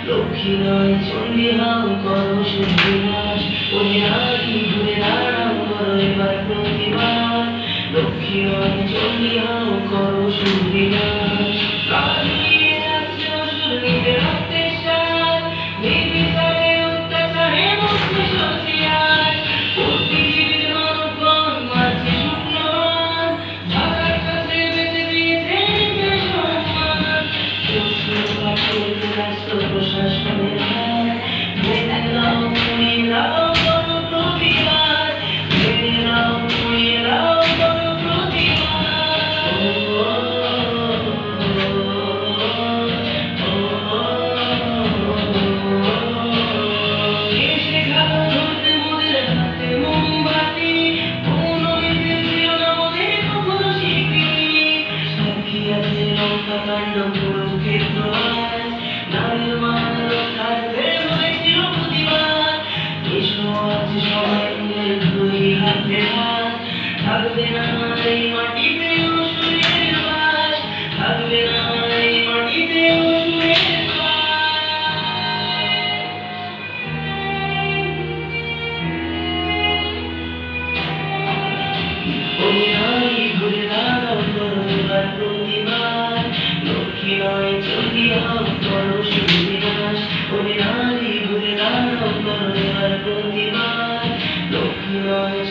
লক্ষ্মী নয় চণ্ডী হাও করো শুদ্ধিনাশ, ওই নারী ঘুরে দাঁড়াও করো এবার প্রতিবাদ। লক্ষ্মী নয় চণ্ডী হাও করো শুদ্ধিনাশ। থাকবে না এই মাটিতে অসুরের বাস, থাকবে না এই মাটিতে অসুরের বাস। ওই নারী ঘুরে দাঁড়াও করো এবার প্রতিবাদ। লক্ষ্মী নয় চণ্ডী হাও করো শুদ্ধিনাশ, ওই নারী ঘুরে দাঁড়াও করো এবার প্রতিবাদ। লক্ষ্মী নয়